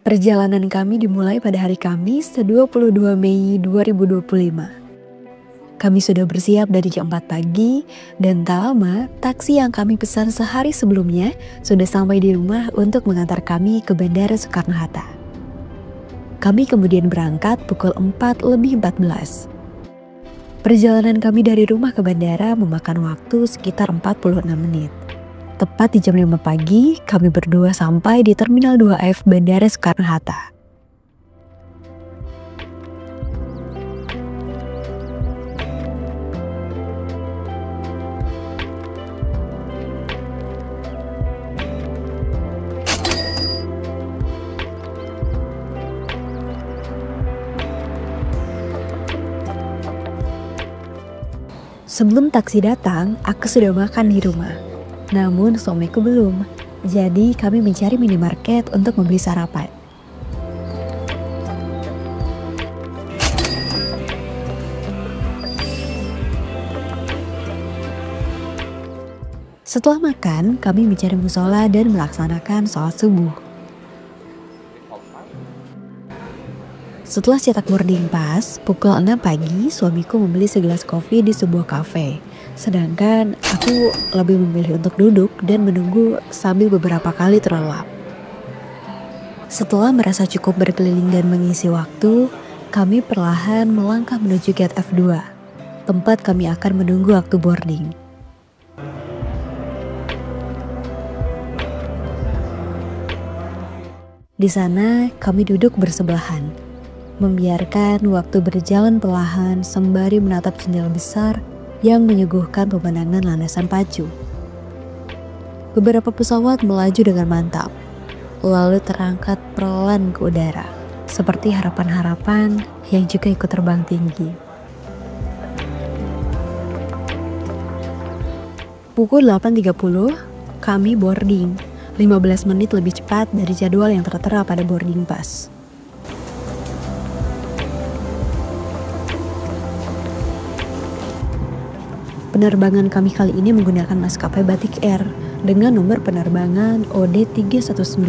Perjalanan kami dimulai pada hari Kamis 22 Mei 2025. Kami sudah bersiap dari jam 4 pagi dan tak lama taksi yang kami pesan sehari sebelumnya sudah sampai di rumah untuk mengantar kami ke Bandara Soekarno-Hatta. Kami kemudian berangkat pukul 4:14. Perjalanan kami dari rumah ke bandara memakan waktu sekitar 46 menit. Tepat di jam 5 pagi, kami berdua sampai di Terminal 2F Bandara Soekarno-Hatta. Sebelum taksi datang, aku sudah makan di rumah. Namun suamiku belum, jadi kami mencari minimarket untuk membeli sarapan. Setelah makan, kami mencari musola dan melaksanakan sholat subuh. Setelah cetak boarding pass, pukul 6 pagi suamiku membeli segelas kopi di sebuah kafe. Sedangkan aku lebih memilih untuk duduk dan menunggu sambil beberapa kali terlelap. Setelah merasa cukup berkeliling dan mengisi waktu, kami perlahan melangkah menuju gate F2, tempat kami akan menunggu waktu boarding. Di sana kami duduk bersebelahan, membiarkan waktu berjalan perlahan sembari menatap jendela besar yang menyuguhkan pemandangan landasan pacu. Beberapa pesawat melaju dengan mantap, lalu terangkat pelan ke udara, seperti harapan-harapan yang juga ikut terbang tinggi. Pukul 8.30, kami boarding, 15 menit lebih cepat dari jadwal yang tertera pada boarding pass. Penerbangan kami kali ini menggunakan maskapai Batik Air dengan nomor penerbangan OD319.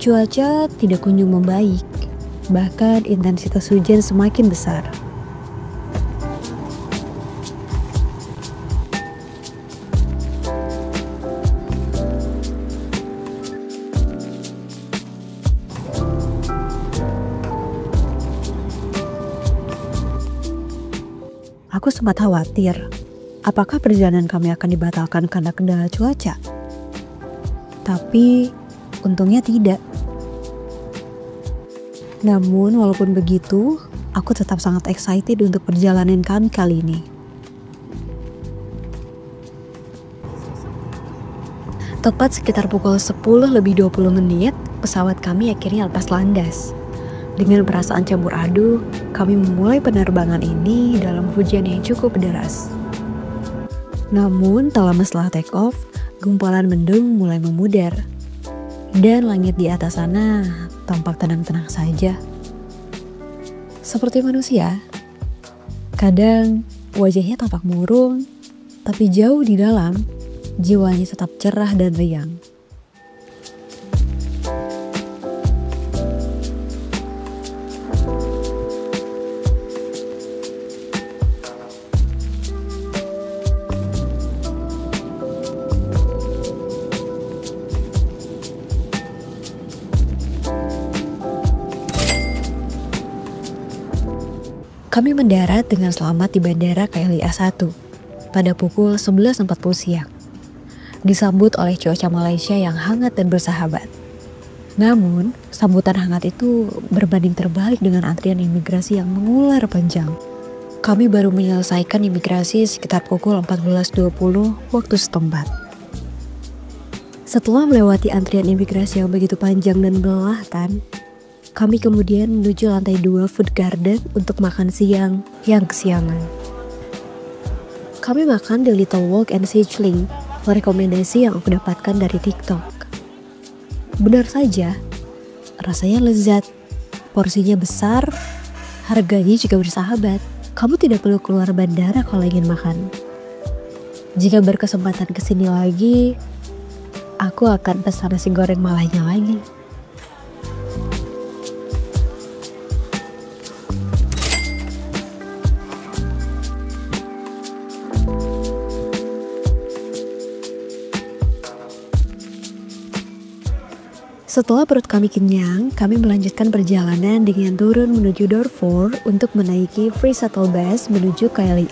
Cuaca tidak kunjung membaik, bahkan intensitas hujan semakin besar. Aku sempat khawatir, apakah perjalanan kami akan dibatalkan karena kendala cuaca? Tapi untungnya tidak. Namun walaupun begitu, aku tetap sangat excited untuk perjalanan kami kali ini. Tepat sekitar pukul 10:20, pesawat kami akhirnya lepas landas. Dengan perasaan campur aduk, kami memulai penerbangan ini dalam hujan yang cukup deras. Namun tak lama setelah take off, gumpalan mendung mulai memudar. Dan langit di atas sana tampak tenang-tenang saja. Seperti manusia, kadang wajahnya tampak murung, tapi jauh di dalam, jiwanya tetap cerah dan riang. Kami mendarat dengan selamat di Bandara KLIA 1 pada pukul 11.40 siang. Disambut oleh cuaca Malaysia yang hangat dan bersahabat. Namun, sambutan hangat itu berbanding terbalik dengan antrian imigrasi yang mengular panjang. Kami baru menyelesaikan imigrasi sekitar pukul 14.20 waktu setempat. Setelah melewati antrian imigrasi yang begitu panjang dan melelahkan, kami kemudian menuju lantai 2 food garden untuk makan siang yang kesiangan. Kami makan di Little Wok and Sizzling, rekomendasi yang aku dapatkan dari TikTok. Benar saja, rasanya lezat, porsinya besar, harganya juga bersahabat. Kamu tidak perlu keluar bandara kalau ingin makan. Jika berkesempatan kesini lagi, aku akan pesan nasi goreng Malainya lagi. Setelah perut kami kenyang, kami melanjutkan perjalanan dengan turun menuju Door 4 untuk menaiki free shuttle bus menuju KLIA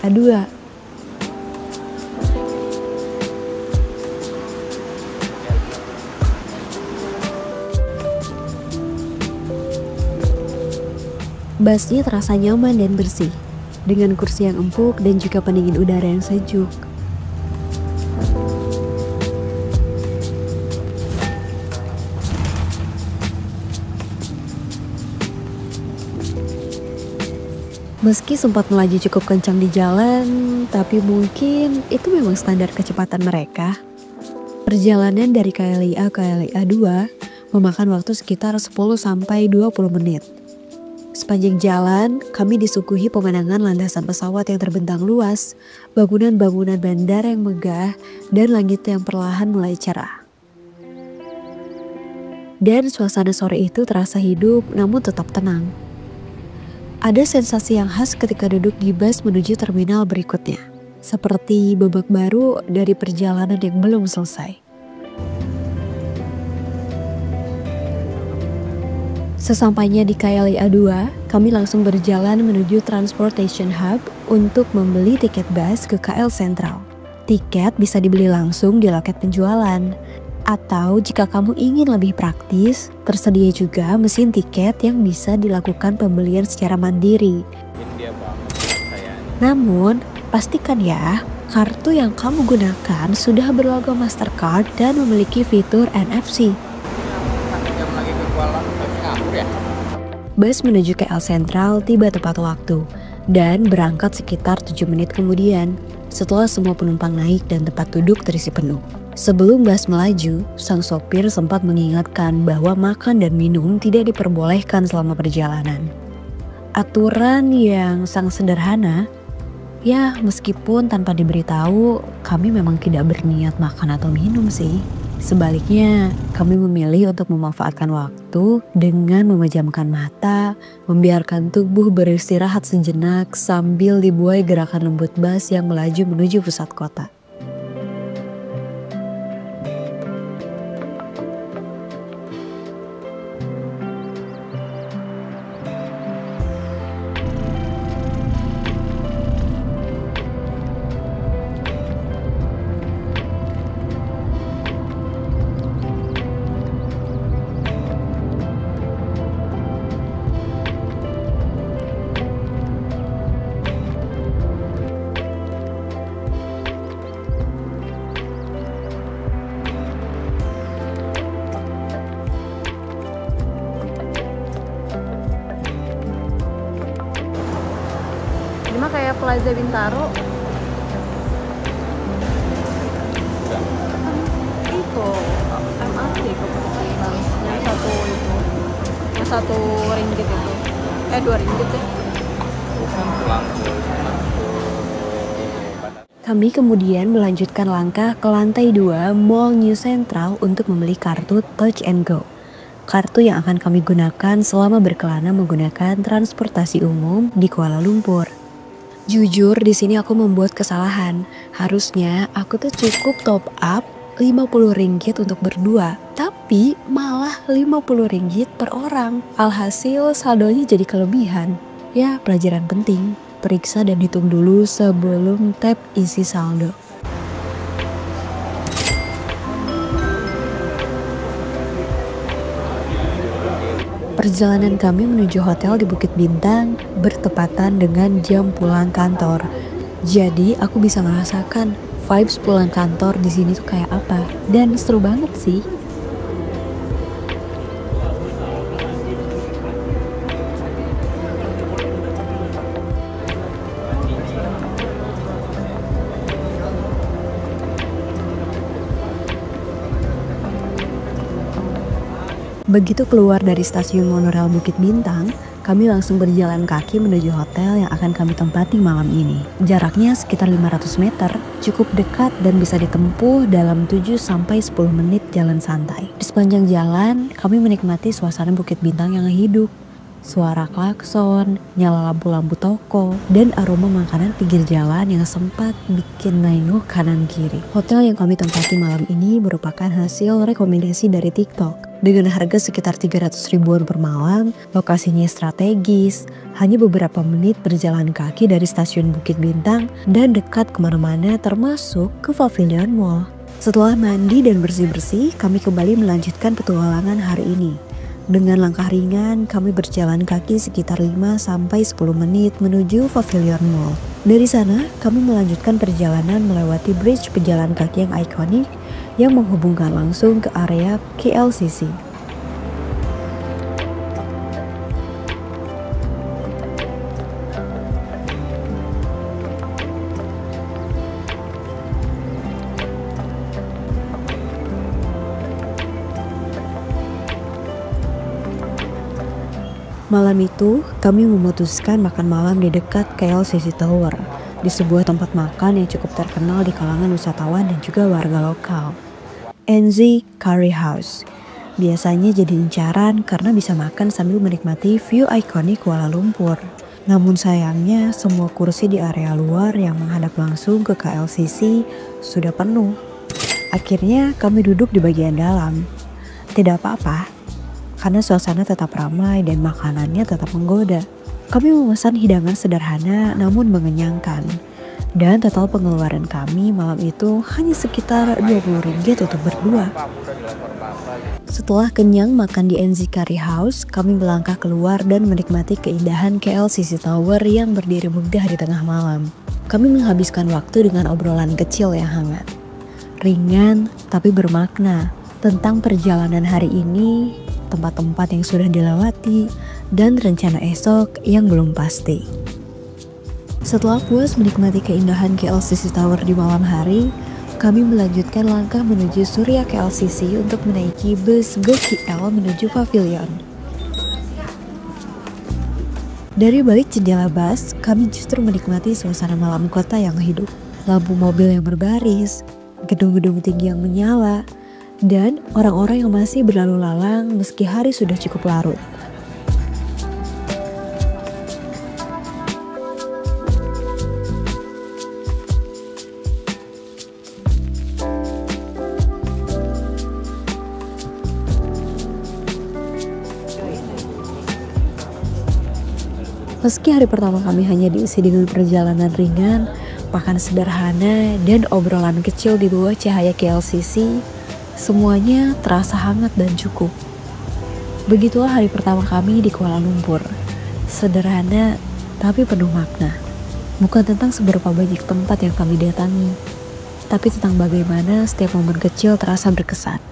2. Busnya terasa nyaman dan bersih, dengan kursi yang empuk dan juga pendingin udara yang sejuk. Meski sempat melaju cukup kencang di jalan, tapi mungkin itu memang standar kecepatan mereka. Perjalanan dari KLIA ke KLIA 2 memakan waktu sekitar 10-20 menit. Sepanjang jalan, kami disuguhi pemandangan landasan pesawat yang terbentang luas, bangunan-bangunan bandara yang megah, dan langit yang perlahan mulai cerah. Dan suasana sore itu terasa hidup namun tetap tenang. Ada sensasi yang khas ketika duduk di bus menuju terminal berikutnya. Seperti babak baru dari perjalanan yang belum selesai. Sesampainya di KLIA 2, kami langsung berjalan menuju Transportation Hub untuk membeli tiket bus ke KL Sentral. Tiket bisa dibeli langsung di loket penjualan. Atau jika kamu ingin lebih praktis, tersedia juga mesin tiket yang bisa dilakukan pembelian secara mandiri. Namun, pastikan ya, kartu yang kamu gunakan sudah berlogo Mastercard dan memiliki fitur NFC. Bus menuju KL Sentral tiba tepat waktu dan berangkat sekitar 7 menit kemudian setelah semua penumpang naik dan tempat duduk terisi penuh. Sebelum bus melaju, sang sopir sempat mengingatkan bahwa makan dan minum tidak diperbolehkan selama perjalanan. Aturan yang sangat sederhana, ya meskipun tanpa diberitahu, kami memang tidak berniat makan atau minum sih. Sebaliknya, kami memilih untuk memanfaatkan waktu dengan memejamkan mata, membiarkan tubuh beristirahat sejenak sambil dibuai gerakan lembut bus yang melaju menuju pusat kota. Ini mah kayak Plaza Bintaro. Itu MRT kebetulan yang satu itu, yang 1 ringgit itu, 2 ringgit ya. Kami kemudian melanjutkan langkah ke lantai 2 Mall New Central untuk membeli kartu Touch and Go. Kartu yang akan kami gunakan selama berkelana menggunakan transportasi umum di Kuala Lumpur. Jujur di sini aku membuat kesalahan. Harusnya aku tuh cukup top up 50 ringgit untuk berdua, tapi malah 50 ringgit per orang. Alhasil saldonya jadi kelebihan. Ya, pelajaran penting. Periksa dan hitung dulu sebelum tap isi saldo. Perjalanan kami menuju hotel di Bukit Bintang bertepatan dengan jam pulang kantor. Jadi aku bisa merasakan vibes pulang kantor di sini tuh kayak apa. Dan seru banget sih. Begitu keluar dari stasiun monorail Bukit Bintang, kami langsung berjalan kaki menuju hotel yang akan kami tempati malam ini. Jaraknya sekitar 500 meter, cukup dekat dan bisa ditempuh dalam 7-10 menit jalan santai. Di sepanjang jalan, kami menikmati suasana Bukit Bintang yang hidup. Suara klakson, nyala lampu-lampu toko, dan aroma makanan pinggir jalan yang sempat bikin nengok kanan kiri. Hotel yang kami tempati malam ini merupakan hasil rekomendasi dari TikTok. Dengan harga sekitar 300 ribuan per malam, lokasinya strategis, hanya beberapa menit berjalan kaki dari stasiun Bukit Bintang dan dekat kemana-mana termasuk ke Pavilion Mall. Setelah mandi dan bersih-bersih, kami kembali melanjutkan petualangan hari ini. Dengan langkah ringan, kami berjalan kaki sekitar 5-10 menit menuju Pavilion Mall. Dari sana, kami melanjutkan perjalanan melewati bridge pejalan kaki yang ikonik yang menghubungkan langsung ke area KLCC. Malam itu, kami memutuskan makan malam di dekat KLCC Tower, di sebuah tempat makan yang cukup terkenal di kalangan wisatawan dan juga warga lokal. NZ Curry House. Biasanya jadi incaran karena bisa makan sambil menikmati view ikonik Kuala Lumpur. Namun sayangnya, semua kursi di area luar yang menghadap langsung ke KLCC sudah penuh. Akhirnya kami duduk di bagian dalam. Tidak apa-apa, karena suasana tetap ramai dan makanannya tetap menggoda. Kami memesan hidangan sederhana namun mengenyangkan. Dan total pengeluaran kami malam itu hanya sekitar Rp20 untuk berdua. Setelah kenyang makan di NZ Curry House, kami melangkah keluar dan menikmati keindahan KLCC Tower yang berdiri megah di tengah malam. Kami menghabiskan waktu dengan obrolan kecil yang hangat, ringan tapi bermakna tentang perjalanan hari ini, tempat-tempat yang sudah dilewati, dan rencana esok yang belum pasti. Setelah puas menikmati keindahan KLCC Tower di malam hari, kami melanjutkan langkah menuju Surya KLCC untuk menaiki bus GoKL menuju Pavilion. Dari balik jendela bus, kami justru menikmati suasana malam kota yang hidup. Lampu mobil yang berbaris, gedung-gedung tinggi yang menyala, dan orang-orang yang masih berlalu lalang meski hari sudah cukup larut. Meski hari pertama kami hanya diisi dengan perjalanan ringan, makan sederhana, dan obrolan kecil di bawah cahaya KLCC, semuanya terasa hangat dan cukup. Begitulah hari pertama kami di Kuala Lumpur. Sederhana tapi penuh makna. Bukan tentang seberapa banyak tempat yang kami datangi, tapi tentang bagaimana setiap momen kecil terasa berkesan.